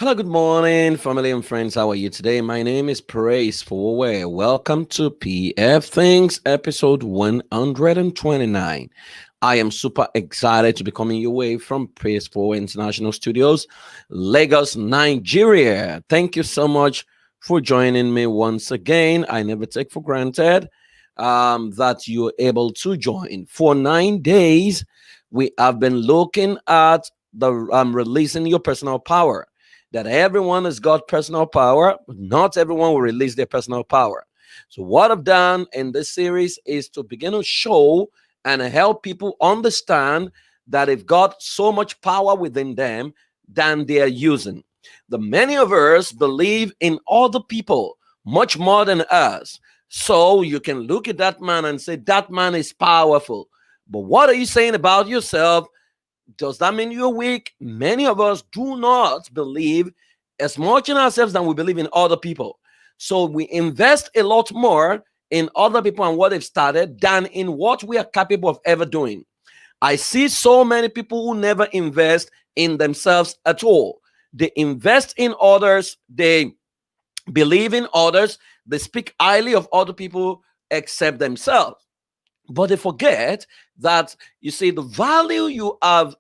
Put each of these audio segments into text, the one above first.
Hello, good morning, family and friends. How are you today? My name is Praise Forward. Welcome to PF Things, episode 129. I am super excited to be coming your way from Praise Forward International Studios, Lagos, Nigeria. Thank you so much for joining me once again. I never take for granted that you're able to join. For 9 days, we have been looking at the releasing your personal power, that everyone has got personal power, but not everyone will release their personal power. So, what I've done in this series is to begin to show and help people understand that they've got so much power within them than they are using. The many of us believe in other people much more than us. So you can look at that man and say, that man is powerful. But what are you saying about yourself? Does that mean you're weak? Many of us do not believe as much in ourselves than we believe in other people. So we invest a lot more in other people and what they've started than in what we are capable of ever doing. I see so many people who never invest in themselves at all. They invest in others, they believe in others, they speak highly of other people except themselves. But they forget that, you see, the value you have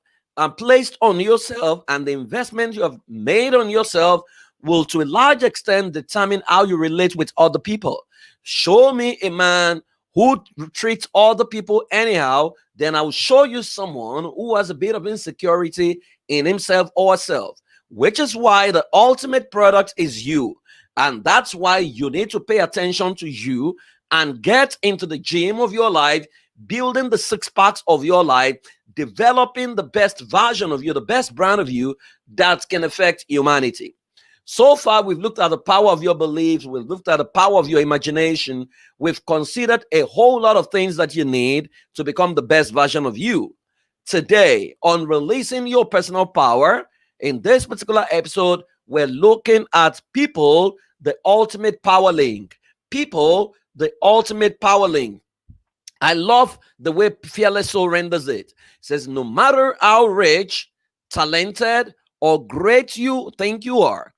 placed on yourself and the investment you have made on yourself will to a large extent determine how you relate with other people. Show me a man who treats other people anyhow, then I will show you someone who has a bit of insecurity in himself or herself, which is why the ultimate product is you. And that's why you need to pay attention to you and get into the gym of your life, building the six packs of your life, developing the best version of you, the best brand of you that can affect humanity. So far, we've looked at the power of your beliefs, we've looked at the power of your imagination, we've considered a whole lot of things that you need to become the best version of you. Today, on releasing your personal power, in this particular episode, we're looking at people, the ultimate power link. People, the ultimate power link. I love the way Fearless Soul renders it. It says, no matter how rich, talented, or great you think you are,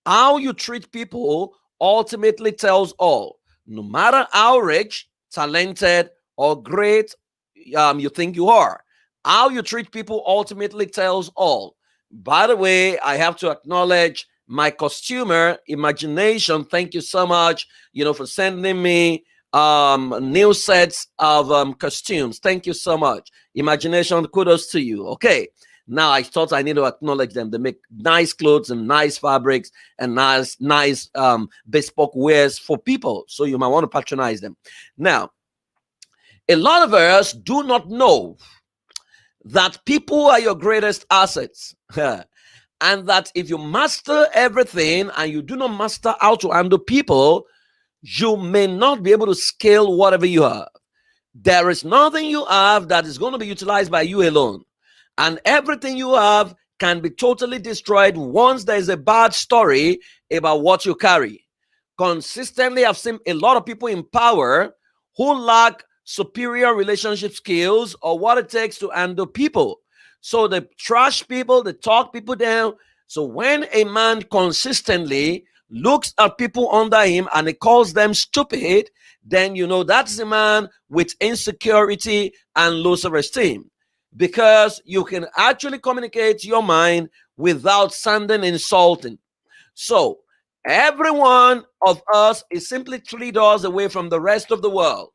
how you treat people ultimately tells all. No matter how rich, talented, or great you think you are, how you treat people ultimately tells all. By the way, I have to acknowledge my costumer, Imagination. Thank you so much, for sending me new sets of costumes. Thank you so much, Imagination. Kudos to you. Okay, now I thought I need to acknowledge them. They make nice clothes and nice fabrics and nice bespoke wares for people, so you might want to patronize them. Now, a lot of us do not know that people are your greatest assets. And that if you master everything and you do not master how to handle people, you may not be able to scale whatever you have. There is nothing you have that is going to be utilized by you alone. And everything you have can be totally destroyed once there is a bad story about what you carry. Consistently, I've seen a lot of people in power who lack superior relationship skills or what it takes to handle people. So they trash people, they talk people down. So when a man consistently looks at people under him and he calls them stupid, then you know that's a man with insecurity and low self-esteem. Because you can actually communicate your mind without sounding insulting. So every one of us is simply 3 doors away from the rest of the world.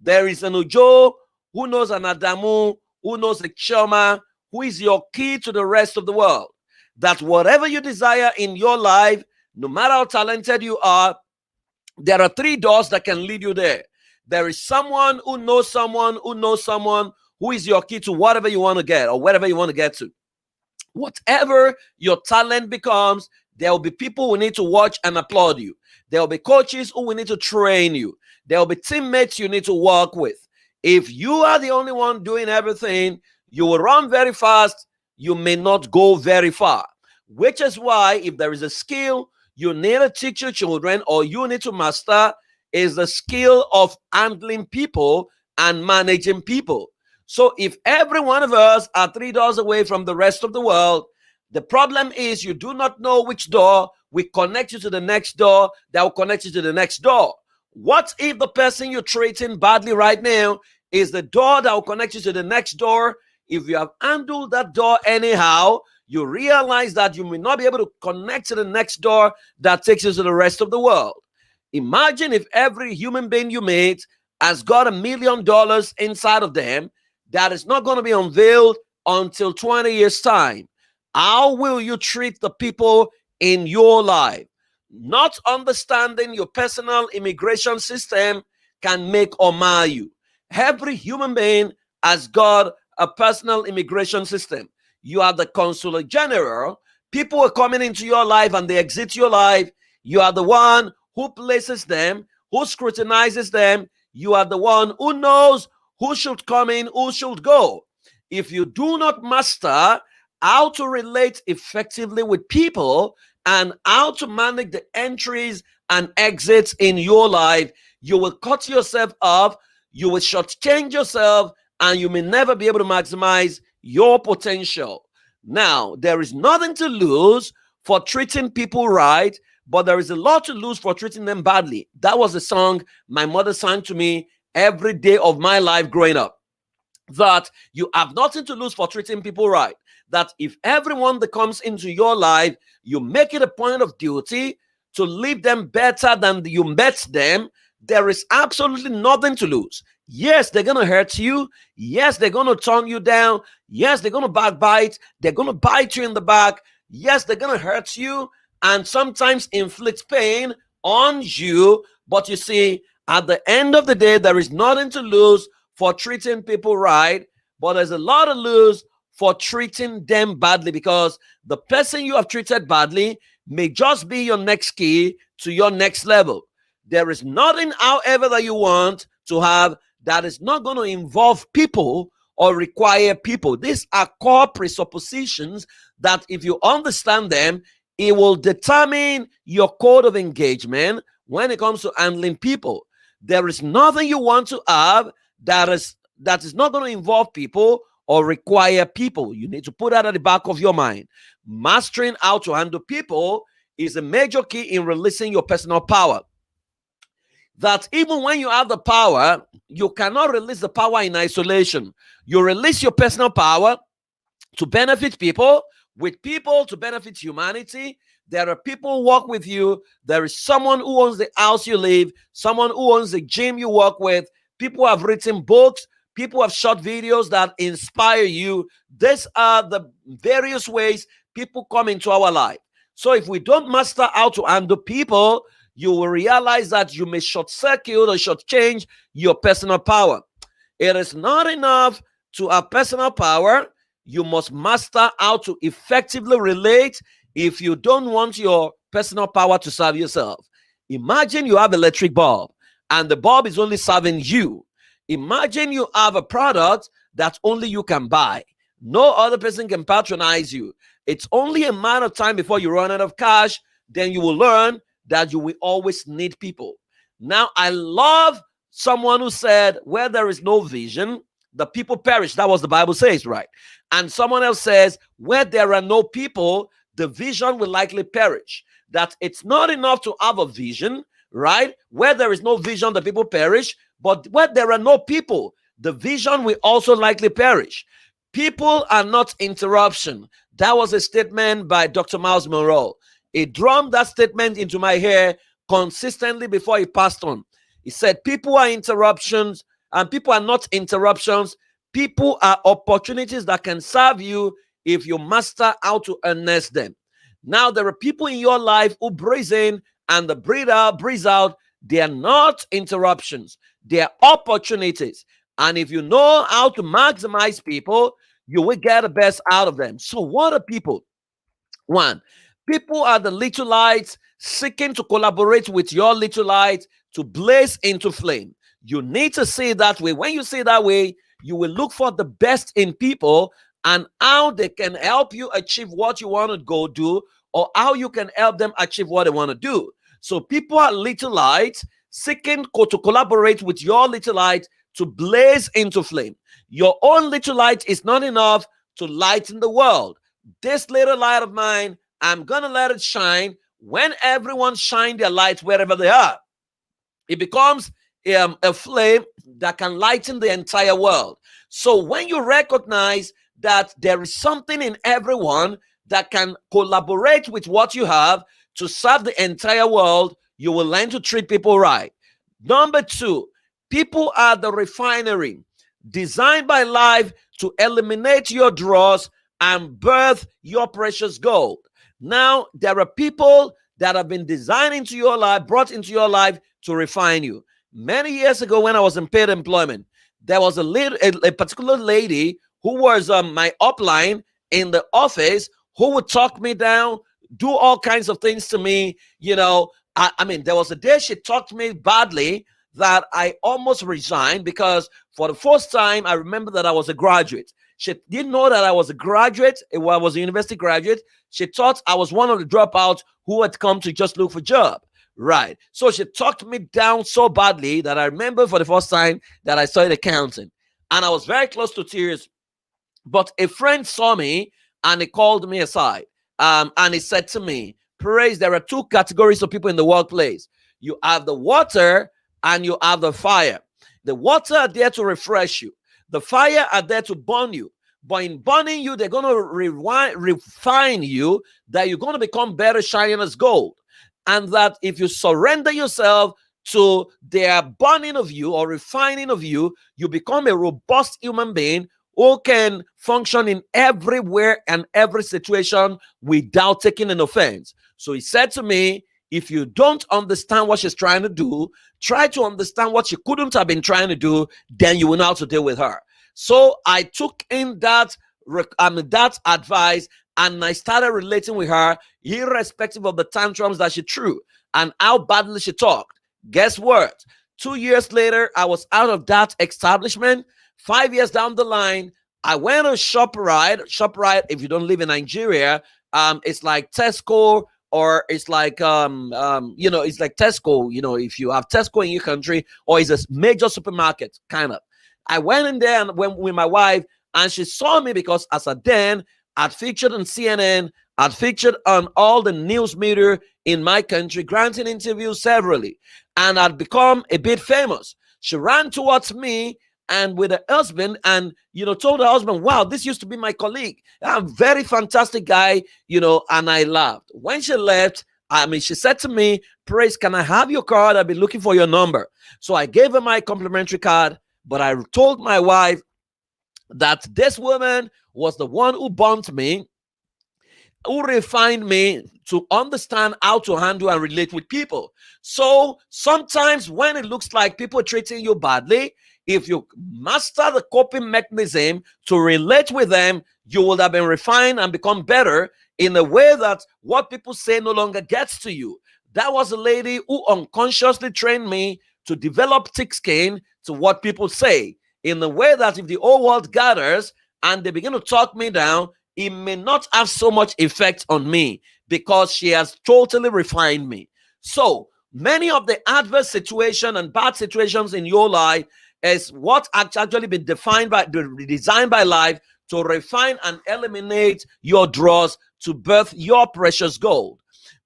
There is an Ujo who knows an Adamu, who knows a Choma, who is your key to the rest of the world. That whatever you desire in your life, no matter how talented you are, there are 3 doors that can lead you there. There is someone who knows someone who knows someone who is your key to whatever you want to get or wherever you want to get to. Whatever your talent becomes, there will be people who need to watch and applaud you. There will be coaches who will need to train you. There will be teammates you need to work with. If you are the only one doing everything, you will run very fast. You may not go very far. Which is why if there is a skill you need to teach your children or you need to master, is the skill of handling people and managing people. So if every one of us are 3 doors away from the rest of the world, The problem is you do not know which door will connect you to the next door that will connect you to the next door. What if the person you're treating badly right now is the door that will connect you to the next door? If you have handled that door anyhow, you realize that you may not be able to connect to the next door that takes you to the rest of the world. Imagine if every human being you meet has got $1 million inside of them that is not going to be unveiled until 20 years' time. How will you treat the people in your life? Not understanding your personal immigration system can make or mar you. Every human being has got a personal immigration system. You are the consulate general. People are coming into your life and they exit your life. You are the one who places them, who scrutinizes them. You are the one who knows who should come in, who should go. If you do not master how to relate effectively with people and how to manage the entries and exits in your life, you will cut yourself off, you will shortchange yourself, and you may never be able to maximize your potential. Now, there is nothing to lose for treating people right, but there is a lot to lose for treating them badly. That was a song my mother sang to me every day of my life growing up. That you have nothing to lose for treating people right. That if everyone that comes into your life, you make it a point of duty to leave them better than you met them, there is absolutely nothing to lose. Yes, they're going to hurt you. Yes, they're going to turn you down. Yes, they're going to backbite. They're going to bite you in the back. Yes, they're going to hurt you and sometimes inflict pain on you. But you see, at the end of the day, there is nothing to lose for treating people right, but there's a lot to lose for treating them badly, because the person you have treated badly may just be your next key to your next level. There is nothing, however, that you want to have that is not going to involve people or require people. These are core presuppositions that if you understand them, it will determine your code of engagement when it comes to handling people. There is nothing you want to have that is not going to involve people or require people. You need to put that at the back of your mind. Mastering how to handle people is a major key in releasing your personal power. That even when you have the power, you cannot release the power in isolation. You release your personal power to benefit people, with people to benefit humanity. There are people who work with you. There is someone who owns the house you live, someone who owns the gym you work with. People have written books. People have shot videos that inspire you. These are the various ways people come into our life. So if we don't master how to handle people, you will realize that you may short circuit or shortchange your personal power. It is not enough to have personal power. You must master how to effectively relate if you don't want your personal power to serve yourself. Imagine you have an electric bulb and the bulb is only serving you. Imagine you have a product that only you can buy. No other person can patronize you. It's only a matter of time before you run out of cash. Then you will learn that you will always need people. Now, I love someone who said, where there is no vision, the people perish. That was the Bible says, right? And someone else says, where there are no people, the vision will likely perish. That it's not enough to have a vision, right? Where there is no vision, the people perish. But where there are no people, the vision will also likely perish. People are not interruption. That was a statement by Dr. Miles Monroe. He drummed that statement into my ear consistently before he passed on. He said, people are interruptions and people are not interruptions. People are opportunities that can serve you if you master how to harness them. Now, there are people in your life who breathe in and the breathe out. They are not interruptions. They are opportunities. And if you know how to maximize people, you will get the best out of them. So what are people? One, people are the little lights seeking to collaborate with your little light to blaze into flame. You need to see it that way. When you see it that way, you will look for the best in people and how they can help you achieve what you want to go do, or how you can help them achieve what they want to do. So people are little lights seeking to collaborate with your little light to blaze into flame. Your own little light is not enough to lighten the world. This little light of mine, I'm going to let it shine. When everyone shine their light wherever they are, it becomes a flame that can lighten the entire world. So when you recognize that there is something in everyone that can collaborate with what you have to serve the entire world, you will learn to treat people right. Number two, people are the refinery designed by life to eliminate your dross and birth your precious gold. Now, there are people that have been designed into your life, brought into your life to refine you. Many years ago, when I was in paid employment, there was a particular lady who was my upline in the office who would talk me down, do all kinds of things to me. I mean, there was a day she talked to me badly that I almost resigned, because for the first time, I remember that I was a graduate. She didn't know that I was a graduate. I was a university graduate. She thought I was one of the dropouts who had come to just look for a job. Right. So she talked me down so badly that I remember for the first time that I started accounting. And I was very close to tears. But a friend saw me and he called me aside. And he said to me, Praise, there are two categories of people in the workplace. You have the water and you have the fire. The water are there to refresh you. The fire are there to burn you. But in burning you, they're going to refine you, that you're going to become better, shining as gold. And that if you surrender yourself to their burning of you or refining of you, you become a robust human being who can function in everywhere and every situation without taking an offense. So he said to me, if you don't understand what she's trying to do, try to understand what she couldn't have been trying to do, then you will know how to deal with her. So I took in that advice, and I started relating with her, irrespective of the tantrums that she threw and how badly she talked. Guess what? 2 years later, I was out of that establishment. 5 years down the line, I went on ShopRite. ShopRite, if you don't live in Nigeria, it's like Tesco, or it's like it's like Tesco. If you have Tesco in your country, or it's a major supermarket, kind of. I went in there and went with my wife, and she saw me because as a then I'd featured on CNN, I'd featured on all the news media in my country, granting interviews severally, and I'd become a bit famous. She ran towards me and with her husband, and told her husband, wow, this used to be my colleague. I'm a very fantastic guy, and I laughed. When she left, she said to me, Praise, can I have your card? I've been looking for your number. So I gave her my complimentary card, but I told my wife that this woman was the one who burnt me, who refined me to understand how to handle and relate with people. So sometimes when it looks like people treating you badly, if you master the coping mechanism to relate with them, you will have been refined and become better in a way that what people say no longer gets to you. That was a lady who unconsciously trained me to develop thick skin to what people say, in the way that if the whole world gathers and they begin to talk me down, it may not have so much effect on me, because she has totally refined me. So many of the adverse situation and bad situations in your life is what actually been designed by life to refine and eliminate your dross to birth your precious gold.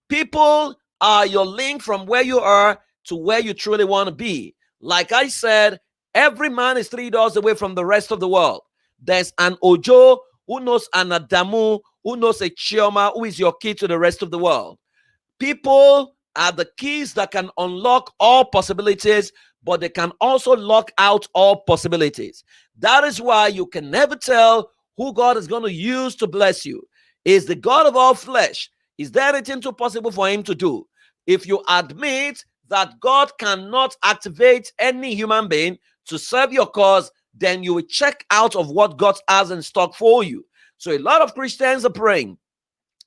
People are your link from where you are to where you truly want to be. Like I said, every man is 3 doors away from the rest of the world. There's an Ojo who knows an Adamu, who knows a Chioma, who is your key to the rest of the world. People are the keys that can unlock all possibilities, but they can also lock out all possibilities. That is why you can never tell who God is going to use to bless you. Is the God of all flesh. Is there anything too possible for him to do? If you admit that God cannot activate any human being to serve your cause, then you will check out of what God has in stock for you. So a lot of Christians are praying,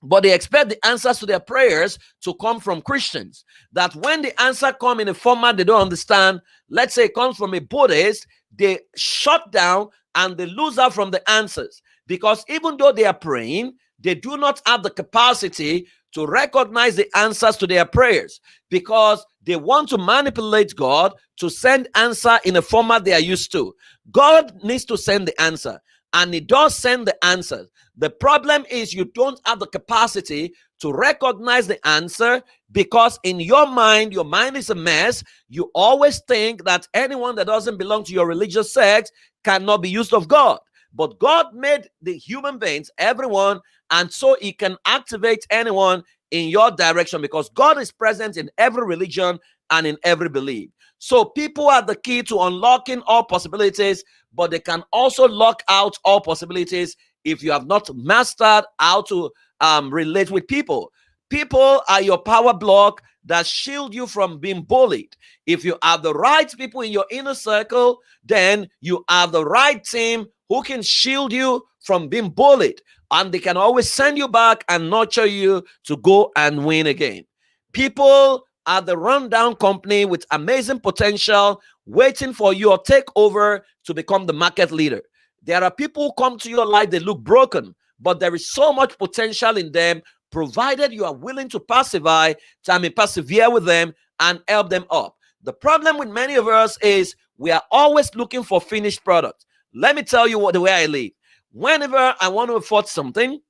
but they expect the answers to their prayers to come from Christians. That when the answer comes in a format they don't understand, let's say it comes from a Buddhist, they shut down and they lose out from the answers. Because even though they are praying, they do not have the capacity to recognize the answers to their prayers, because they want to manipulate God to send answer in a format they are used to. God needs to send the answer, and he does send the answers. The problem is you don't have the capacity to recognize the answer, because in your mind is a mess. You always think that anyone that doesn't belong to your religious sect cannot be used of God. But God made the human beings, everyone, and so he can activate anyone in your direction, because God is present in every religion and in every belief. So people are the key to unlocking all possibilities, but they can also lock out all possibilities if you have not mastered how to relate with people. People are your power block that shield you from being bullied. If you have the right people in your inner circle, then you have the right team who can shield you from being bullied, and they can always send you back and nurture you to go and win again. People are the rundown company with amazing potential waiting for your takeover to become the market leader. There are people who come to your life, they look broken, but there is so much potential in them, provided you are willing to persevere with them and help them up. The problem with many of us is we are always looking for finished products. Let me tell you the way I live. Whenever I want to afford something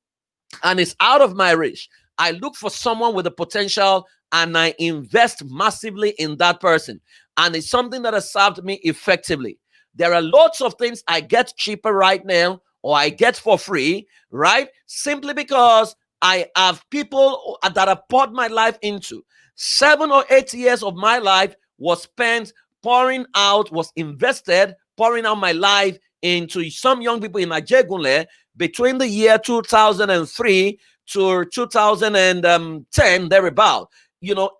and it's out of my reach, I look for someone with the potential and I invest massively in that person. And it's something that has served me effectively. There are lots of things I get cheaper right now, or I get for free, right? Simply because I have people that have poured my life into. 7 or 8 years of my life was spent was invested, pouring out my life into some young people in Ajegunle between the year 2003 to 2010, thereabout.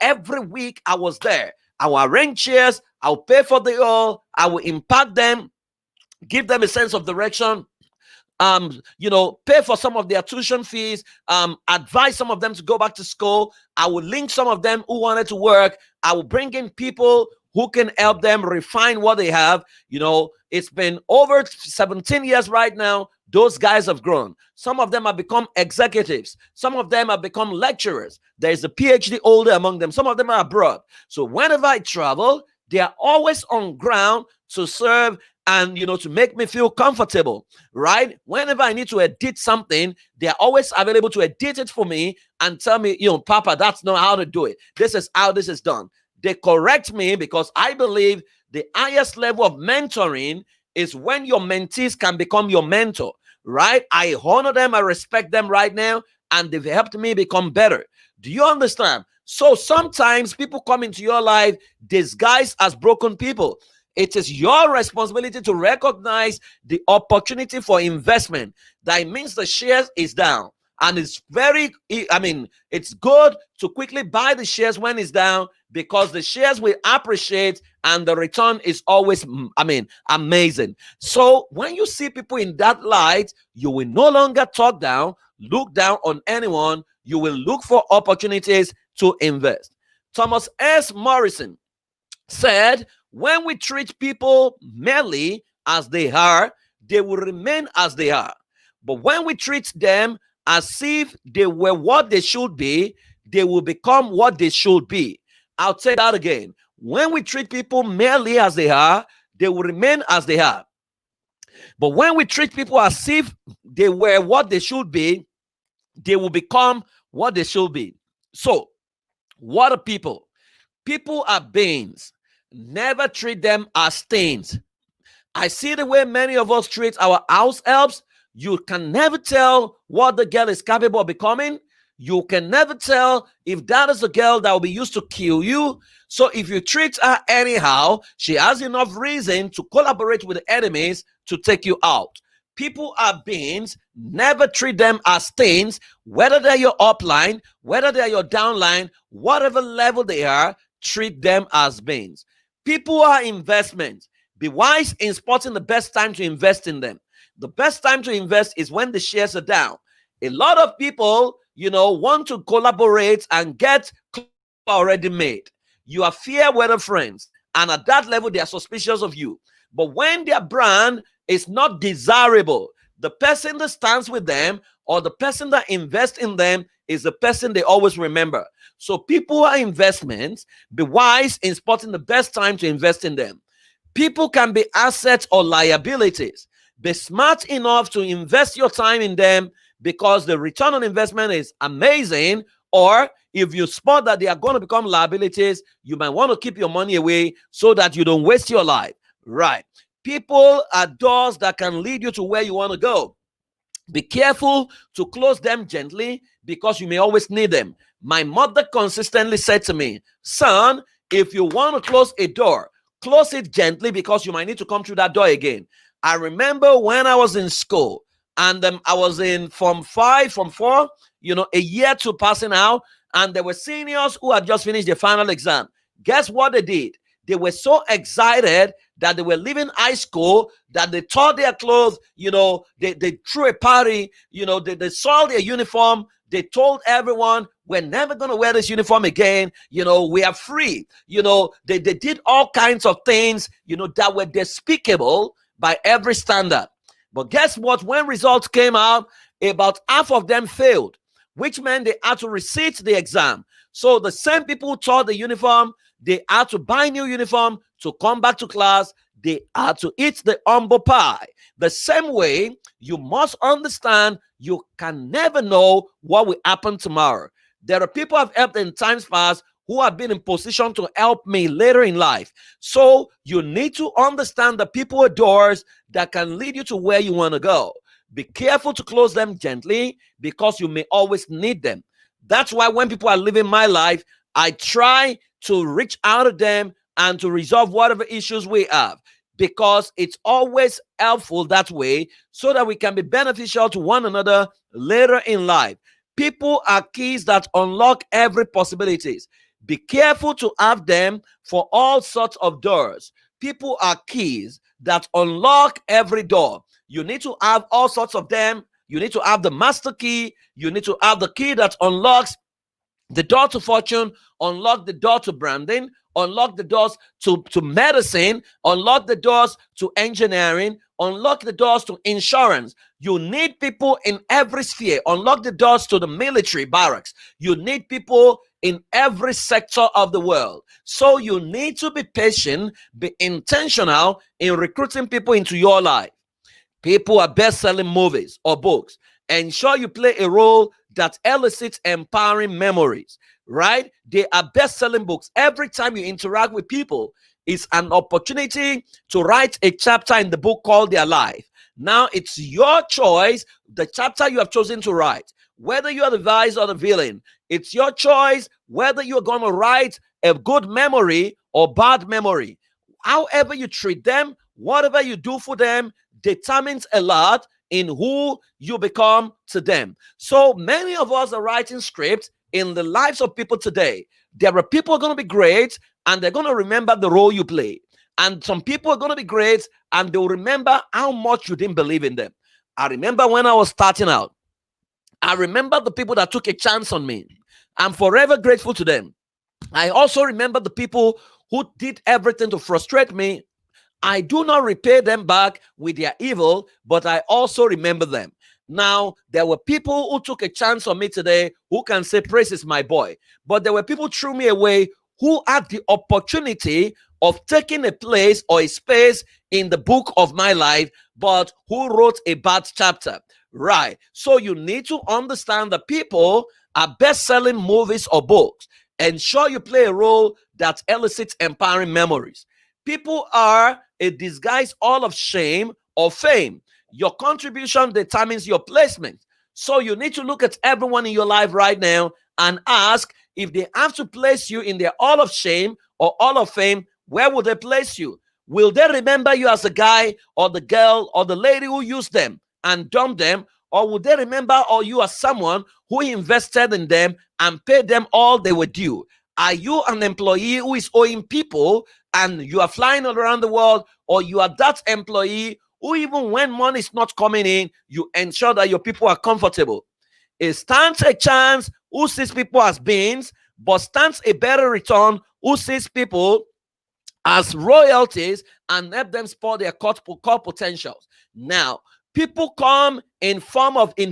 Every week I was there. I will arrange chairs, I'll pay for the all, I will impact them, give them a sense of direction, pay for some of their tuition fees, advise some of them to go back to school. I will link some of them who wanted to work. I will bring in people who can help them refine what they have. It's been over 17 years right now. Those guys have grown. Some of them have become executives. Some of them have become lecturers. There's a PhD holder among them. Some of them are abroad. So whenever I travel, they are always on ground to serve and, to make me feel comfortable, right? Whenever I need to edit something, they are always available to edit it for me and tell me, Papa, that's not how to do it. This is how this is done. They correct me, because I believe the highest level of mentoring is when your mentees can become your mentor, right? I honor them, I respect them right now, and they've helped me become better. Do you understand? So sometimes people come into your life disguised as broken people. It is your responsibility to recognize the opportunity for investment. That means the shares is down. And it's it's good to quickly buy the shares when it's down, because the shares will appreciate and the return is always, amazing. So when you see people in that light, you will no longer look down on anyone. You will look for opportunities to invest. Thomas S. Morrison said, when we treat people merely as they are, they will remain as they are. But when we treat them as if they were what they should be, they will become what they should be. I'll say that again. When we treat people merely as they are, they will remain as they are. But when we treat people as if they were what they should be, they will become what they should be. So, what are people? People are beings. Never treat them as things. I see the way many of us treat our house helps. You can never tell what the girl is capable of becoming. You can never tell if that is a girl that will be used to kill you. So if you treat her anyhow, she has enough reason to collaborate with the enemies to take you out. People are beings. Never treat them as things, whether they're your upline, whether they're your downline, whatever level they are, treat them as beings. People are investments. Be wise in spotting the best time to invest in them. The best time to invest is when the shares are down. A lot of people, want to collaborate and get already made. You are fair weather friends, and at that level, they are suspicious of you. But when their brand is not desirable, the person that stands with them or the person that invests in them is the person they always remember. So people are investments. Be wise in spotting the best time to invest in them. People can be assets or liabilities. Be smart enough to invest your time in them because the return on investment is amazing. Or if you spot that they are going to become liabilities, you might want to keep your money away so that you don't waste your life. Right. People are doors that can lead you to where you want to go. Be careful to close them gently because you may always need them. My mother consistently said to me, son, if you want to close a door, close it gently because you might need to come through that door again. I remember when I was in school and I was in from 4, a year to passing out, and there were seniors who had just finished their final exam. Guess what they did? They were so excited that they were leaving high school that they tore their clothes, they threw a party, they soiled their uniform. They told everyone, we're never going to wear this uniform again. We are free. They did all kinds of things, that were despicable by every standard. But guess what? When results came out, about half of them failed, which meant they had to resit the exam. So the same people who taught the uniform, they had to buy new uniform to come back to class. They had to eat the humble pie. The same way, you must understand you can never know what will happen tomorrow. There are people I've helped in times past who have been in position to help me later in life. So you need to understand the people are doors that can lead you to where you want to go. Be careful to close them gently because you may always need them. That's why when people are living my life, I try to reach out to them and to resolve whatever issues we have, because it's always helpful that way so that we can be beneficial to one another later in life. People are keys that unlock every possibilities. Be careful to have them for all sorts of doors. People are keys that unlock every door. You need to have all sorts of them. You need to have the master key. You need to have the key that unlocks the door to fortune, unlock the door to branding, unlock the doors to medicine, unlock the doors to engineering, unlock the doors to insurance. You need people in every sphere. Unlock the doors to the military barracks. You need people in every sector of the world. So you need to be patient, be intentional in recruiting people into your life. People are best-selling movies or books. Ensure you play a role that elicits empowering memories, right? They are best-selling books. Every time you interact with people, it's an opportunity to write a chapter in the book called their life. Now it's your choice, the chapter you have chosen to write. Whether you're the vice or the villain, it's your choice whether you're going to write a good memory or bad memory. However you treat them, whatever you do for them, determines a lot in who you become to them. So many of us are writing scripts in the lives of people today. There are people who are going to be great and they're going to remember the role you play. And some people are going to be great and they'll remember how much you didn't believe in them. I remember when I was starting out, I remember the people that took a chance on me. I'm forever grateful to them. I also remember the people who did everything to frustrate me. I do not repay them back with their evil, but I also remember them. Now, there were people who took a chance on me today who can say, Praise is my boy. But there were people who threw me away who had the opportunity of taking a place or a space in the book of my life, but who wrote a bad chapter. Right. So you need to understand that people are best-selling movies or books. Ensure you play a role that elicits empowering memories. People are a disguise all of shame or fame. Your contribution determines your placement. So you need to look at everyone in your life right now and ask, if they have to place you in their all of shame or all of fame, where will they place you? Will they remember you as the guy or the girl or the lady who used them and dumped them? Or will they remember you as someone who invested in them and paid them all they were due? Are you an employee who is owing people and you are flying all around the world? Or you are that employee who, even when money is not coming in, you ensure that your people are comfortable? It stands a chance who sees people as beings, but stands a better return who sees people as royalties and help them spoil their core potentials. Now, people come in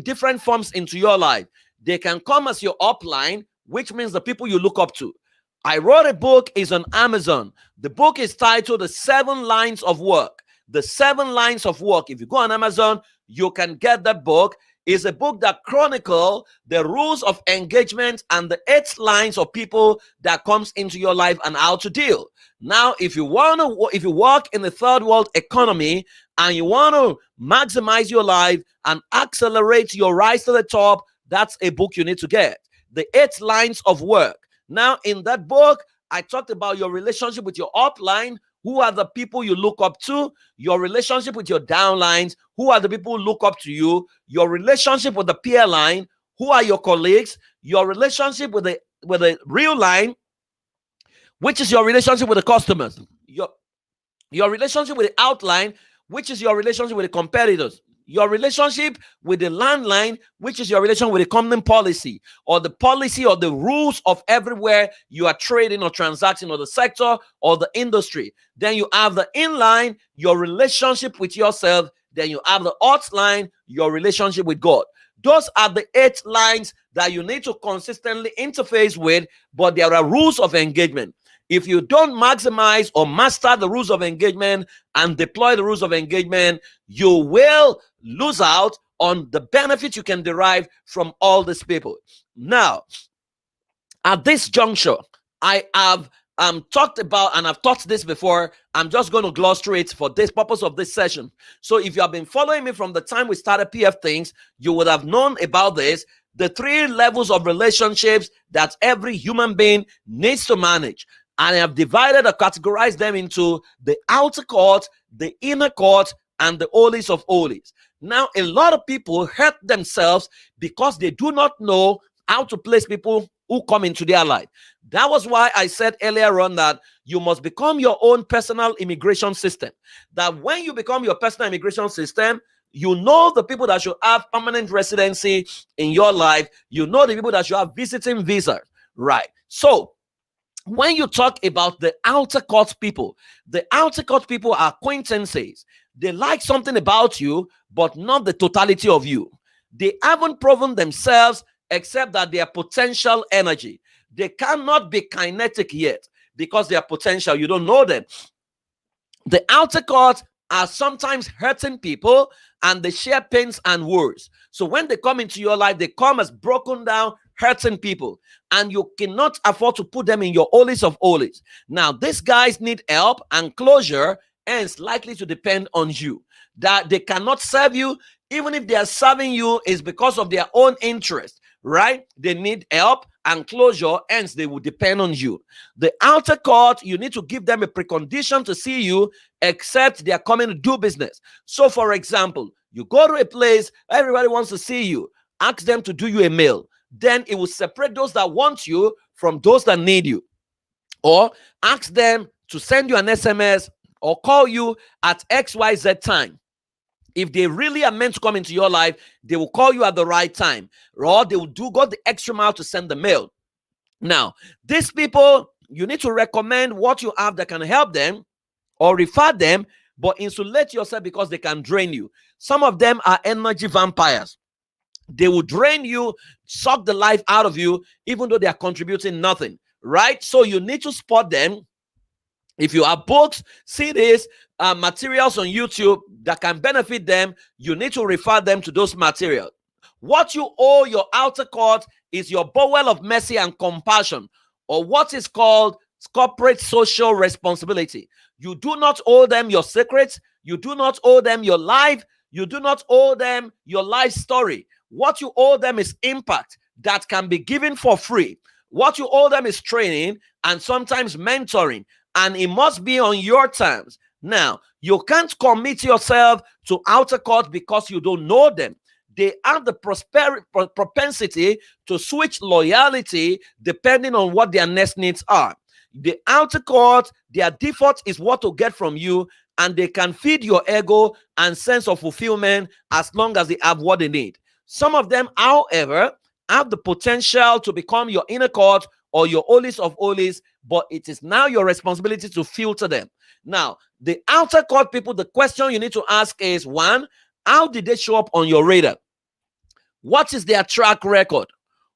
different forms into your life. They can come as your upline, which means the people you look up to. I wrote a book, is on Amazon. The book is titled The 7 Lines of Work. The 7 Lines of Work. If you go on Amazon, you can get that book. is a book that chronicle the rules of engagement and the 8 lines of people that comes into your life and how to deal. Now, if you work in the third world economy and you want to maximize your life and accelerate your rise to the top, that's a book you need to get. The 8 lines of work. Now, in that book, I talked about your relationship with your upline. Who are the people you look up to? Your relationship with your downlines. Who are the people who look up to you? Your relationship with the peer line. Who are your colleagues? Your relationship with the real line, which is your relationship with the customers. Your relationship with the outline, which is your relationship with the competitors. Your relationship with the landline, which is your relation with the company policy, or the policy or the rules of everywhere you are trading or transacting, or the sector or the industry. Then you have the inline, your relationship with yourself. Then you have the outline, your relationship with God. Those are the 8 lines that you need to consistently interface with, but there are rules of engagement. If you don't maximize or master the rules of engagement and deploy the rules of engagement, you will lose out on the benefit you can derive from all these people. Now, at this juncture, I have talked about, and I've taught this before. I'm just going to gloss through it for this purpose of this session. So if you have been following me from the time we started PF Things, you would have known about this. The 3 levels of relationships that every human being needs to manage. And I have divided or categorized them into the outer court, the inner court, and the holies of holies. Now, a lot of people hurt themselves because they do not know how to place people who come into their life. That was why I said earlier on that you must become your own personal immigration system. That when you become your personal immigration system, you know the people that should have permanent residency in your life. You know the people that should have visiting visa, right? So, when you talk about the outer court people, the outer court people are acquaintances. They like something about you, but not the totality of you. They haven't proven themselves except that they are potential energy. They cannot be kinetic yet because they are potential. You don't know them. The outer court are sometimes hurting people and they share pains and worries. So when they come into your life, they come as broken down, hurting people, and you cannot afford to put them in your holies of holies. Now, these guys need help and closure, and it's likely to depend on you. That they cannot serve you, even if they are serving you, is because of their own interest, right? They need help and closure, hence they will depend on you. The outer court, you need to give them a precondition to see you, except they are coming to do business. So, for example, you go to a place, everybody wants to see you, ask them to do you a mail. Then it will separate those that want you from those that need you. Or ask them to send you an SMS or call you at XYZ time. If they really are meant to come into your life, they will call you at the right time, or they will go the extra mile to send the mail. Now, these people, you need to recommend what you have that can help them or refer them, but insulate yourself because they can drain you. Some of them are energy vampires. They will drain you, suck the life out of you, even though they are contributing nothing, right? So you need to spot them. If you have books, CDs, materials on YouTube that can benefit them, you need to refer them to those materials. What you owe your outer court is your bowel of mercy and compassion, or what is called corporate social responsibility. You do not owe them your secrets. You do not owe them your life. You do not owe them your life story. What you owe them is impact that can be given for free. What you owe them is training and sometimes mentoring, and it must be on your terms. Now, you can't commit yourself to outer court because you don't know them. They have the propensity to switch loyalty depending on what their next needs are. The outer court, their default is what to get from you, and they can feed your ego and sense of fulfillment as long as they have what they need. Some of them, however, have the potential to become your inner court or your holies of holies, but it is now your responsibility to filter them. Now, the outer court people, the question you need to ask is, one, how did they show up on your radar? What is their track record?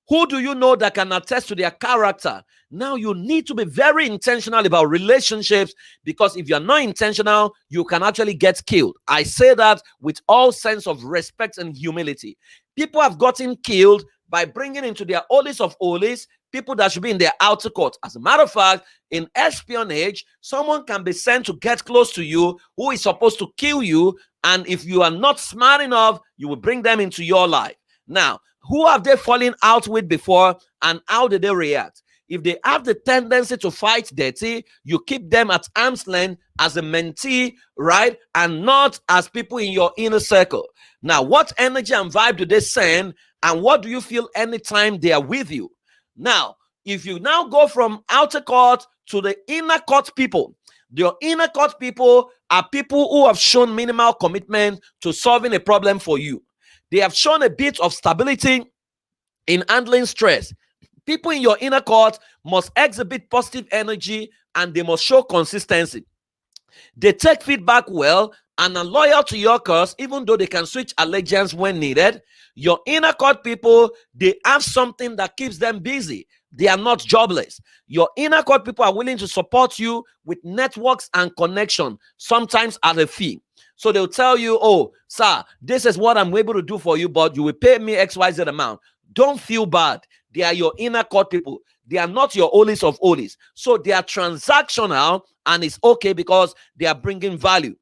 Who do you know that can attest to their character? Now you need to be very intentional about relationships, because if you're not intentional, you can actually get killed. I say that with all sense of respect and humility. People have gotten killed by bringing into their holies of holies people that should be in their outer court. As a matter of fact, in espionage, someone can be sent to get close to you who is supposed to kill you, and if you are not smart enough, you will bring them into your life. Now, who have they fallen out with before, and how did they react? If they have the tendency to fight dirty, you keep them at arm's length as a mentee, right? And not as people in your inner circle. Now, what energy and vibe do they send? And what do you feel anytime they are with you? Now, if you now go from outer court to the inner court people, your inner court people are people who have shown minimal commitment to solving a problem for you. They have shown a bit of stability in handling stress. People in your inner court must exhibit positive energy, and they must show consistency. They take feedback well and are loyal to your cause, even though they can switch allegiance when needed. Your inner court people, they have something that keeps them busy. They are not jobless. Your inner court people are willing to support you with networks and connection, sometimes at a fee. So they'll tell you, oh, sir, this is what I'm able to do for you, but you will pay me XYZ amount. Don't feel bad. They are your inner court people. They are not your holies of holies. So they are transactional, and it's okay because they are bringing value.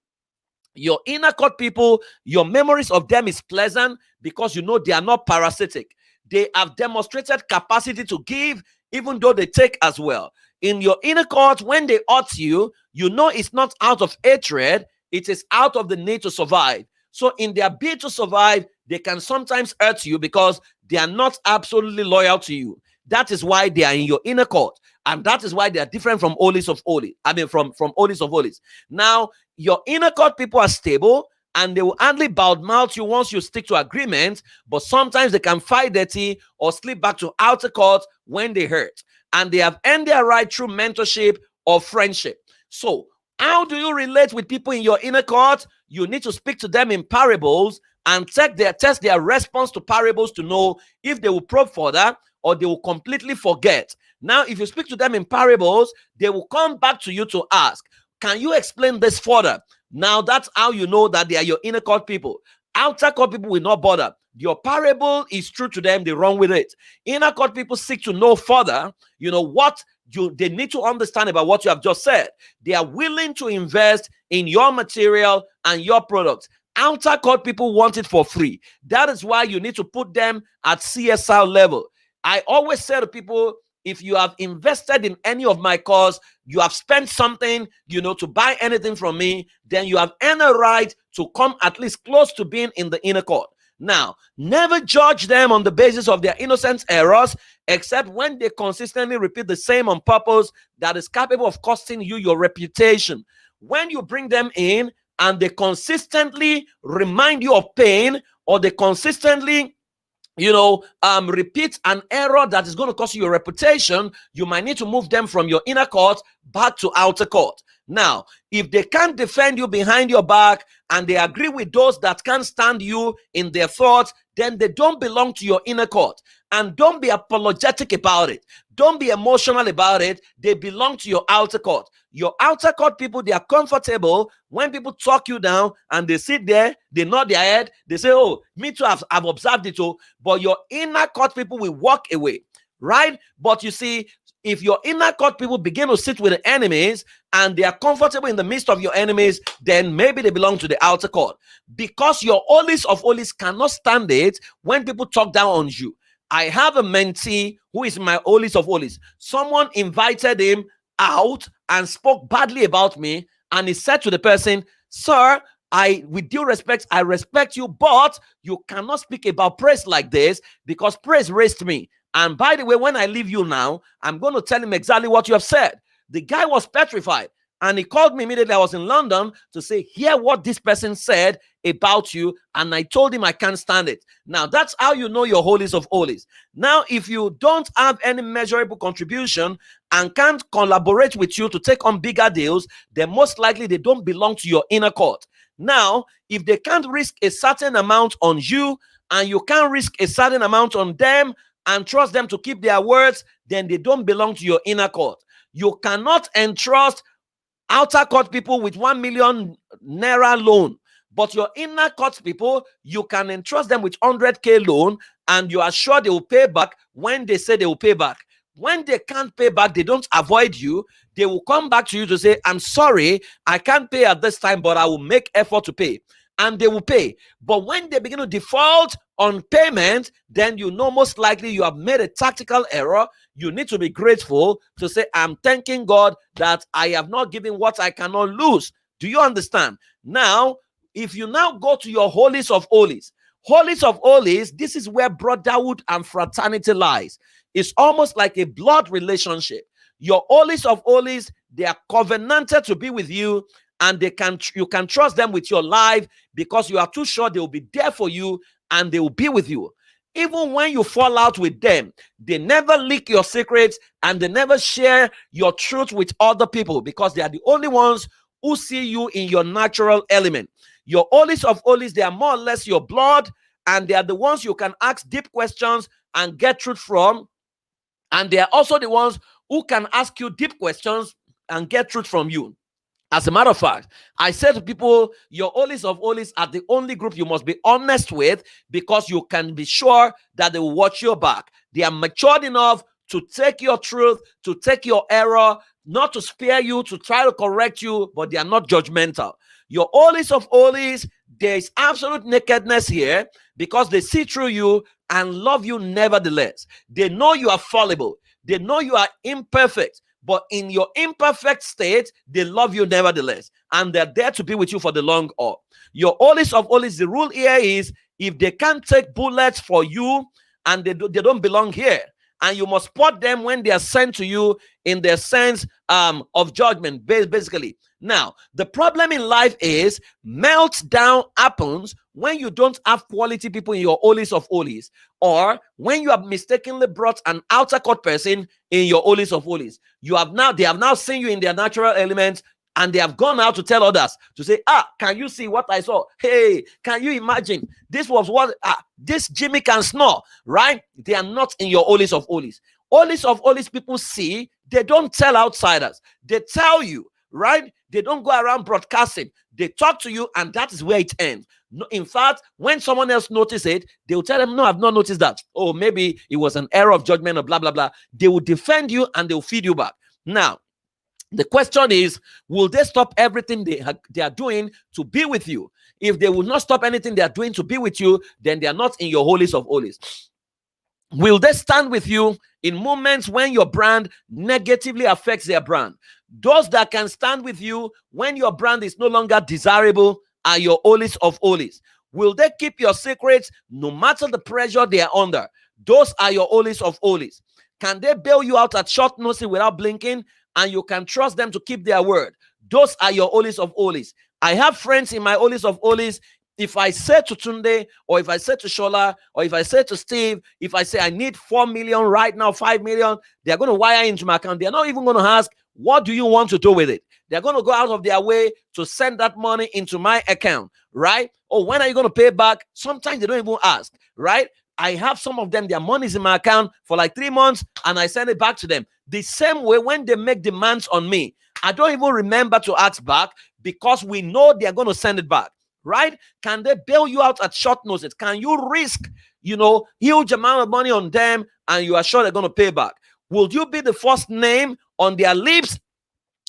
Your inner court people, your memories of them is pleasant because you know they are not parasitic. They have demonstrated capacity to give, even though they take as well. In your inner court, when they hurt you, you know it's not out of hatred, it is out of the need to survive. So in their bid to survive, they can sometimes hurt you because they are not absolutely loyal to you. That is why they are in your inner court. And that is why they are different from holies of holies. I mean, from holies of holies. Now, your inner court people are stable, and they will only mouth you once you stick to agreement, but sometimes they can fight dirty or slip back to outer court when they hurt. And they have earned their right through mentorship or friendship. So, how do you relate with people in your inner court? You need to speak to them in parables and test their response to parables to know if they will probe further or they will completely forget. Now, if you speak to them in parables, they will come back to you to ask, can you explain this further? Now, that's how you know that they are your inner court people. Outer court people will not bother. Your parable is true to them, they run with it. Inner court people seek to know further, what they need to understand about what you have just said. They are willing to invest in your material and your products. Outer court people want it for free. That is why you need to put them at CSR level. I always say to people, if you have invested in any of my cause, you have spent something, to buy anything from me, then you have earned a right to come at least close to being in the inner court. Now, never judge them on the basis of their innocent errors, except when they consistently repeat the same on purpose that is capable of costing you your reputation. When you bring them in and they consistently remind you of pain, or they consistently repeat an error that is going to cost you your reputation, you might need to move them from your inner court back to outer court. Now, if they can't defend you behind your back and they agree with those that can't stand you in their thoughts, then they don't belong to your inner court. And don't be apologetic about it. Don't be emotional about it. They belong to your outer court. Your outer court people, they are comfortable when people talk you down and they sit there, they nod their head, they say, oh, me too, I've observed it too. But your inner court people will walk away, right? But you see, if your inner court people begin to sit with the enemies and they are comfortable in the midst of your enemies, then maybe they belong to the outer court. Because your holies of holies cannot stand it when people talk down on you. I have a mentee who is my holies of holies. Someone invited him out and spoke badly about me, and he said to the person, sir, with due respect, I respect you, but you cannot speak about praise like this because praise raised me. And by the way, when I leave you now, I'm going to tell him exactly what you have said. The guy was petrified, and he called me immediately. I was in London to say, hear what this person said about you. And I told him I can't stand it. Now, that's how you know your holies of holies. Now, if you don't have any measurable contribution and can't collaborate with you to take on bigger deals, then most likely they don't belong to your inner court. Now, if they can't risk a certain amount on you and you can't risk a certain amount on them, and trust them to keep their words, then they don't belong to your inner court. You cannot entrust outer court people with 1 million naira loan, but your inner court people, you can entrust them with 100K loan, and you are sure they will pay back when they say they will pay back. When they can't pay back, they don't avoid you. They will come back to you to say, I'm sorry, I can't pay at this time, but I will make effort to pay. And they will pay. But when they begin to default on payment, then you know most likely you have made a tactical error. You need to be grateful to say, I'm thanking God that I have not given what I cannot lose. Do you understand? Now, if you now go to your holies of holies, this is where brotherhood and fraternity lies. It's almost like a blood relationship. Your holies of holies, they are covenanted to be with you, and you can trust them with your life because you are too sure they will be there for you and they will be with you. Even when you fall out with them, they never leak your secrets and they never share your truth with other people because they are the only ones who see you in your natural element. Your holies of holies, they are more or less your blood, and they are the ones you can ask deep questions and get truth from. And they are also the ones who can ask you deep questions and get truth from you. As a matter of fact, I say to people, your holies of holies are the only group you must be honest with, because you can be sure that they will watch your back. They are matured enough to take your truth, to take your error, not to spare you, to try to correct you, but they are not judgmental. Your holies of holies, there is absolute nakedness here because they see through you and love you nevertheless. They know you are fallible. They know you are imperfect. But in your imperfect state, they love you nevertheless. And they're there to be with you for the long haul. Your holies of holies, the rule here is, if they can't take bullets for you and they don't belong here, and you must spot them when they are sent to you in their sense of judgment, basically. Now, the problem in life is meltdown happens when you don't have quality people in your holies of holies, or when you have mistakenly brought an outer court person in your holies of holies. They have now seen you in their natural elements, and they have gone out to tell others to say, can you see what I saw? Hey, can you imagine? This was what this Jimmy can snore, right? They are not in your holies of holies. Holies of holies people see, they don't tell outsiders. They tell you, right? They don't go around broadcasting. They talk to you, and that is where it ends. No, in fact, when someone else notices it, they will tell them, no, I've not noticed that. Oh, maybe it was an error of judgment or blah, blah, blah. They will defend you and they will feed you back. Now, the question is, will they stop everything they are doing to be with you? If they will not stop anything they are doing to be with you, then they are not in your holies of holies. Will they stand with you in moments when your brand negatively affects their brand? Those that can stand with you when your brand is no longer desirable are your holies of holies. Will they keep your secrets no matter the pressure they are under? Those are your holies of holies. Can they bail you out at short notice without blinking, and you can trust them to keep their word? Those are your holies of holies. I have friends in my holies of holies. If I say to Tunde, or if I say to Shola, or if I say to Steve, if I say I need 4 million right now, 5 million, they're going to wire into my account. They're not even going to ask, what do you want to do with it? They're going to go out of their way to send that money into my account, right? Or when are you going to pay back? Sometimes they don't even ask, right? I have some of them, their money is in my account for like 3 months, and I send it back to them. The same way when they make demands on me, I don't even remember to ask back because we know they're going to send it back, right? Can they bail you out at short notice? Can you risk, huge amount of money on them and you are sure they're going to pay back? Will you be the first name on their lips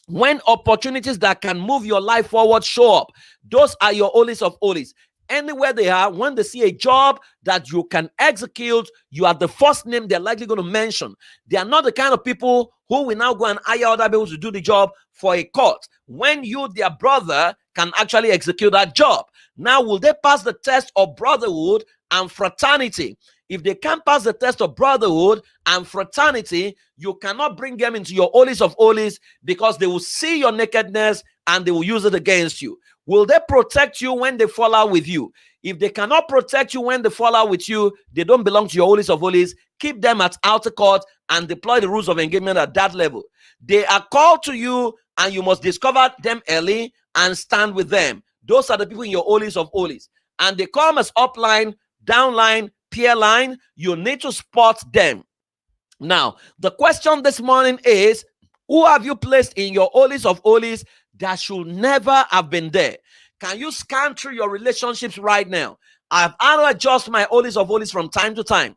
when opportunities that can move your life forward show up? Those are your holies of holies. Anywhere they are, when they see a job that you can execute, you are the first name they're likely going to mention. They are not the kind of people who will now go and hire other people to do the job for a cut, when you, their brother, can actually execute that job. Now, will they pass the test of brotherhood and fraternity? If they can't pass the test of brotherhood and fraternity, you cannot bring them into your holies of holies, because they will see your nakedness and they will use it against you. Will they protect you when they fall out with you? If they cannot protect you when they fall out with you, they don't belong to your holies of holies. Keep them at outer court and deploy the rules of engagement at that level. They are called to you, and you must discover them early and stand with them. Those are the people in your holies of holies. And they come as upline, downline, peer line, you need to spot them. Now, the question this morning is, who have you placed in your holies of holies that should never have been there? Can you scan through your relationships right now? I've had to adjust my holies of holies from time to time.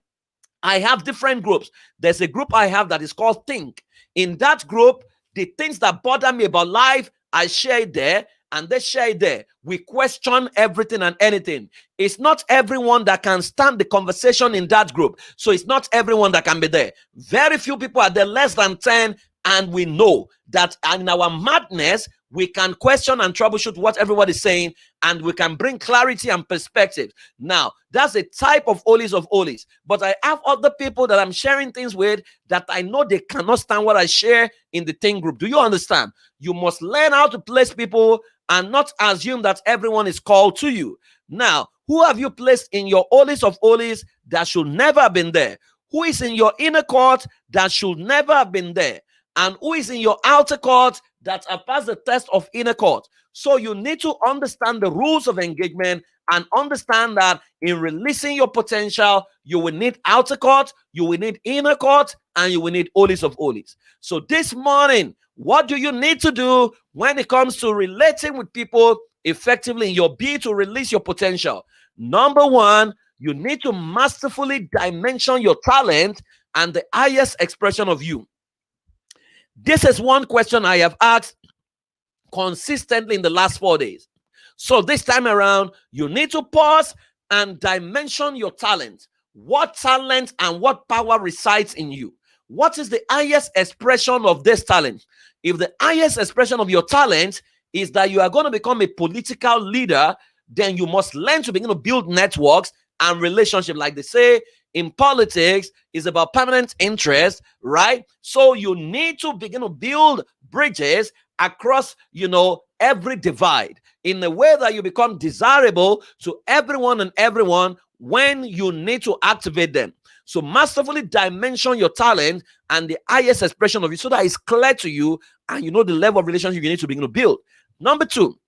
I have different groups. There's a group I have that is called Think. In that group, the things that bother me about life, I share it there, and they share it there. We question everything and anything. It's not everyone that can stand the conversation in that group. So it's not everyone that can be there. Very few people are there, less than 10, and we know that in our madness, we can question and troubleshoot what everybody's saying, and we can bring clarity and perspective. Now, that's a type of holies of holies. But I have other people that I'm sharing things with that I know they cannot stand what I share in the thing group. Do you understand? You must learn how to place people and not assume that everyone is called to you. Now, who have you placed in your holies of holies that should never have been there? Who is in your inner court that should never have been there? And who is in your outer court that have passed the test of inner court? So you need to understand the rules of engagement and understand that in releasing your potential, you will need outer court, you will need inner court, and you will need holies of holies. So this morning, what do you need to do when it comes to relating with people effectively in your bid to release your potential? Number one, you need to masterfully dimension your talent and the highest expression of you. This is one question I have asked consistently in the last 4 days. So this time around, you need to pause and dimension your talent. What talent and what power resides in you? What is the highest expression of this talent? If the highest expression of your talent is that you are going to become a political leader, then you must learn to begin to build networks and relationships. Like they say in politics, is about permanent interest, right? So you need to begin to build bridges across, every divide in a way that you become desirable to everyone and everyone when you need to activate them. So masterfully dimension your talent and the highest expression of you so that it's clear to you and you know the level of relationship you need to begin to build. Number two,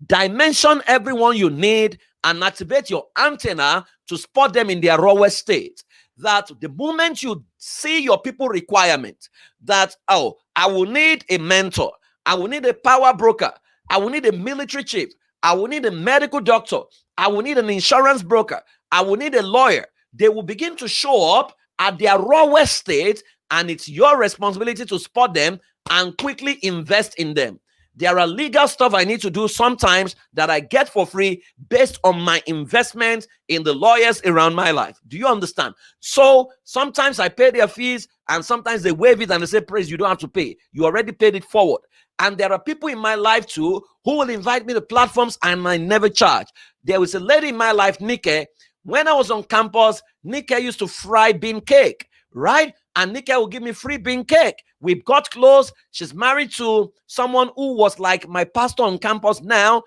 dimension everyone you need and activate your antenna to spot them in their rawest state. That the moment you see your people requirement, that, I will need a mentor, I will need a power broker, I will need a military chief, I will need a medical doctor, I will need an insurance broker, I will need a lawyer, they will begin to show up at their rawest state, and it's your responsibility to spot them and quickly invest in them. There are legal stuff I need to do sometimes that I get for free based on my investment in the lawyers around my life. Do you understand? So sometimes I pay their fees and sometimes they waive it and they say, Praise, you don't have to pay. You already paid it forward. And there are people in my life too who will invite me to platforms and I never charge. There was a lady in my life, Nike. When I was on campus, Nike used to fry bean cake, right? And Nike will give me free bean cake. We got close. She's married to someone who was like my pastor on campus now,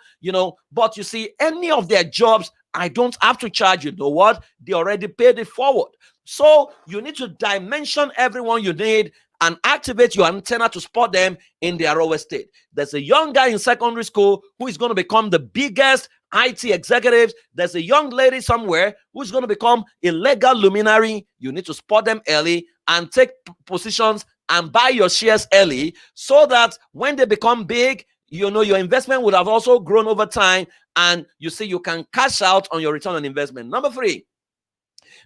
But you see, any of their jobs, I don't have to charge. You know what? They already paid it forward. So you need to dimension everyone you need and activate your antenna to spot them in their rawest state. There's a young guy in secondary school who is going to become the biggest IT executives. There's a young lady somewhere who's going to become a legal luminary. You need to spot them early and take positions and buy your shares early so that when they become big, your investment would have also grown over time, and you can cash out on your return on investment. Number three,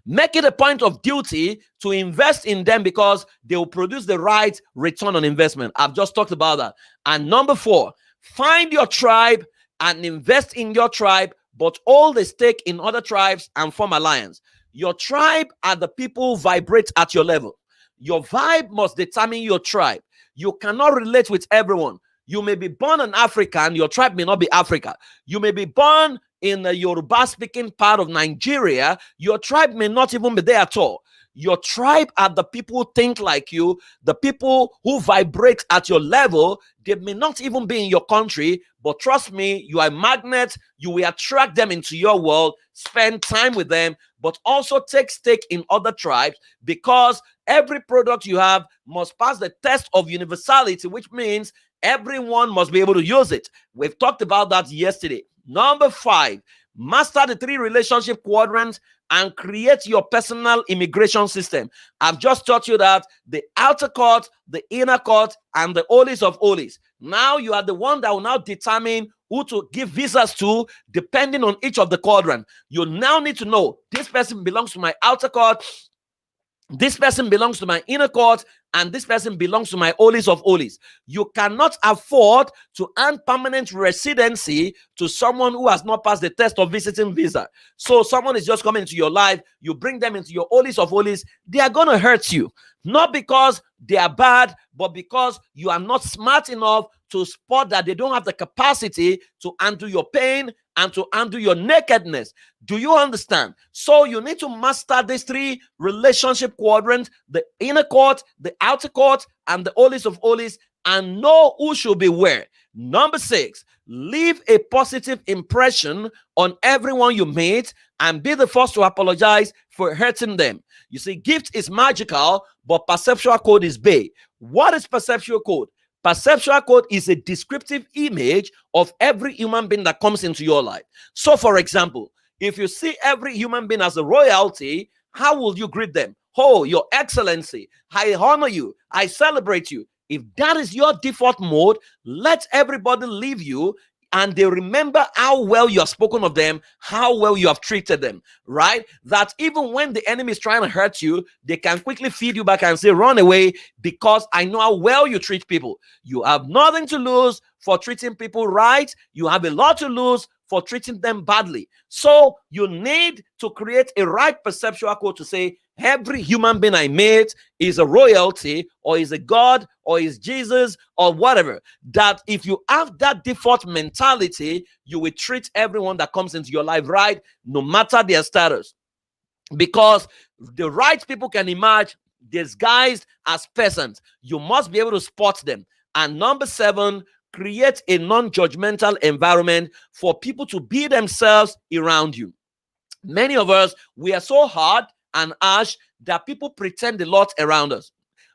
make it a point of duty to invest in them because they will produce the right return on investment. I've just talked about that. And number four, find your tribe and invest in your tribe, but hold a stake in other tribes and form alliance. Your tribe are the people who vibrate at your level. Your vibe must determine your tribe. You cannot relate with everyone. You may be born an African, your tribe may not be Africa. You may be born in the Yoruba-speaking part of Nigeria, your tribe may not even be there at all. Your tribe are the people who think like you, the people who vibrate at your level. They may not even be in your country, but trust me, you are a magnet. You will attract them into your world, spend time with them, but also take stake in other tribes because every product you have must pass the test of universality, which means everyone must be able to use it. We've talked about that yesterday. Number five, Master the three relationship quadrants and create your personal immigration system. I've just taught you that the outer court, the inner court, and the holies of holies. Now you are the one that will now determine who to give visas to depending on each of the quadrant. You now need to know this person belongs to my outer court, this person belongs to my inner court, and this person belongs to my holies of holies. You cannot afford to earn permanent residency to someone who has not passed the test of visiting visa. So someone is just coming into your life, you bring them into your holies of holies, they are going to hurt you. Not because they are bad, but because you are not smart enough to spot that they don't have the capacity to undo your pain and to undo your nakedness. Do you understand? So you need to master these three relationship quadrants: the inner court, the outer court, and the holies of holies, and know who should be where. Number 6, leave a positive impression on everyone you meet and be the first to apologize for hurting them. You see, gift is magical, but perceptual code is big. What is perceptual code? Perceptual code is a descriptive image of every human being that comes into your life. So, for example, if you see every human being as a royalty, how will you greet them? Oh, Your Excellency, I honor you, I celebrate you. If that is your default mode, let everybody leave you and they remember how well you have spoken of them, how well you have treated them, right? That even when the enemy is trying to hurt you, they can quickly feed you back and say, run away, because I know how well you treat people. You have nothing to lose for treating people right. You have a lot to lose for treating them badly. So you need to create a right perceptual code to say, every human being I meet is a royalty, or is a God, or is Jesus, or whatever. That if you have that default mentality, you will treat everyone that comes into your life right, no matter their status. Because the right people can emerge disguised as peasants. You must be able to spot them. And number 7, create a non-judgmental environment for people to be themselves around you. Many of us, we are so hard and harsh that people pretend a lot around us.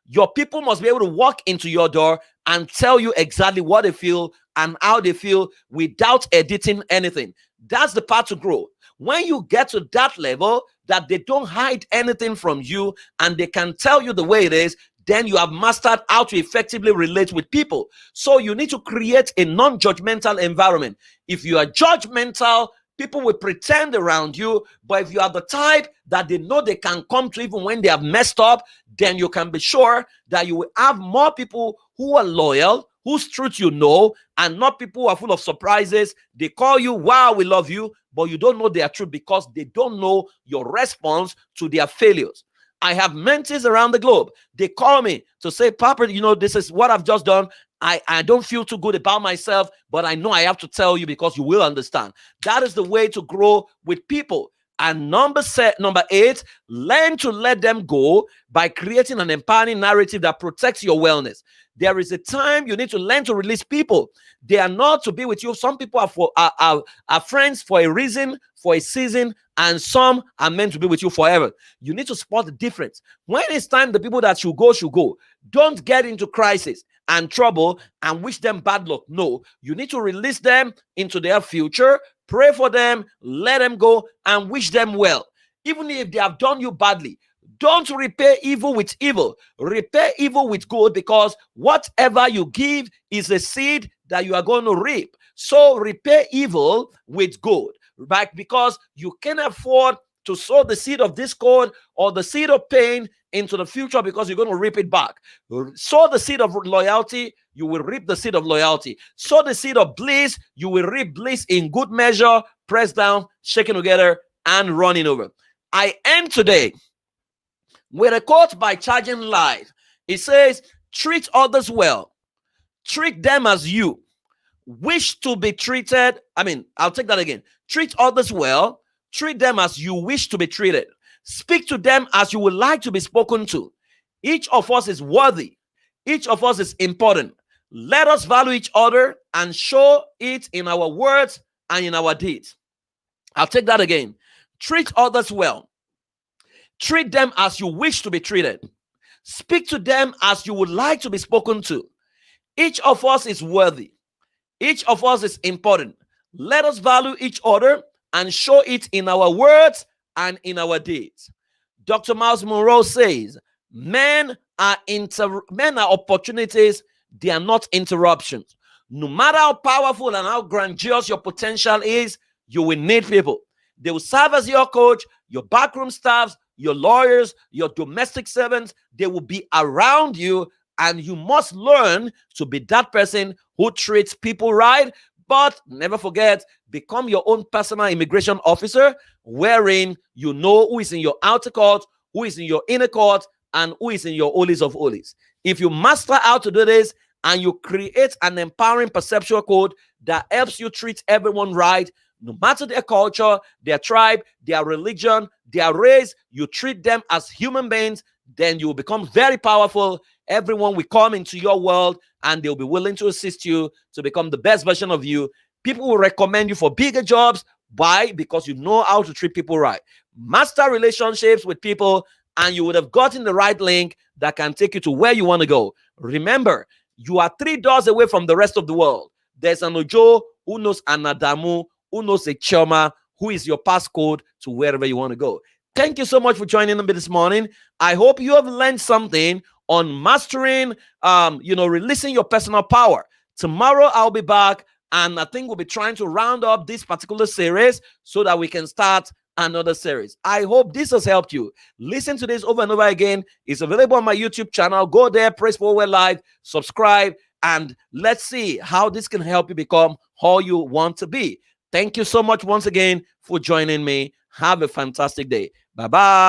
Your people must be able to walk into your door and tell you exactly what they feel and how they feel without editing anything. That's the part to grow. When you get to that level that they don't hide anything from you and they can tell you the way it is, then you have mastered how to effectively relate with people. So you need to create a non-judgmental environment. If you are judgmental, people will pretend around you. But if you are the type that they know they can come to even when they have messed up, then you can be sure that you will have more people who are loyal, whose truth you know, and not people who are full of surprises. They call you, wow, we love you, but you don't know their truth because they don't know your response to their failures. I have mentees around the globe. They call me to say, Papa, this is what I've just done. I don't feel too good about myself, but I know I have to tell you because you will understand. That is the way to grow with people. And number 8, learn to let them go by creating an empowering narrative that protects your wellness. There is a time you need to learn to release people. They are not to be with you. Some people are friends for a reason, for a season, and some are meant to be with you forever. You need to spot the difference. When it's time, the people that should go, should go. Don't get into crisis and trouble and wish them bad luck. No, you need to release them into their future, pray for them, let them go, and wish them well. Even if they have done you badly, don't repay evil with evil. Repay evil with good, because whatever you give is a seed that you are going to reap. So repay evil with good, right? Because you can afford to sow the seed of discord or the seed of pain into the future, because you're going to reap it back. Sow the seed of loyalty, you will reap the seed of loyalty. Sow the seed of bliss, you will reap bliss in good measure, pressed down, shaken together, and running over. I end today with a quote by Charging Life. It says, treat others well. Treat them as you wish to be treated. I'll take that again. Treat others well. Treat them as you wish to be treated. Speak to them as you would like to be spoken to. Each of us is worthy. Each of us is important. Let us value each other and show it in our words and in our deeds. I'll take that again. Treat others well. Treat them as you wish to be treated. Speak to them as you would like to be spoken to. Each of us is worthy. Each of us is important. Let us value each other and show it in our words and in our deeds. Dr. Miles Monroe says, men are opportunities, they are not interruptions. No matter how powerful and how grandiose your potential is, you will need people. They will serve as your coach, your backroom staffs, your lawyers, your domestic servants. They will be around you, and you must learn to be that person who treats people right. But never forget, become your own personal immigration officer, wherein you know who is in your outer court, who is in your inner court, and who is in your holies of holies. If you master how to do this and you create an empowering perceptual code that helps you treat everyone right, no matter their culture, their tribe, their religion, their race, you treat them as human beings, then you will become very powerful. Everyone will come into your world and they'll be willing to assist you to become the best version of you. People will recommend you for bigger jobs. Why? Because you know how to treat people right. Master relationships with people, and you would have gotten the right link that can take you to where you want to go. Remember, you are 3 doors away from the rest of the world. There's an Ojo who knows an Adamu, who knows a Choma, who is your passcode to wherever you want to go. Thank you so much for joining me this morning. I hope you have learned something on mastering, releasing your personal power. Tomorrow I'll be back, and I think we'll be trying to round up this particular series so that we can start another series. I hope this has helped you. Listen to this over and over again. It's available on my YouTube channel. Go there, press forward live, subscribe, and let's see how this can help you become all you want to be. Thank you so much once again for joining me. Have a fantastic day. Bye-bye.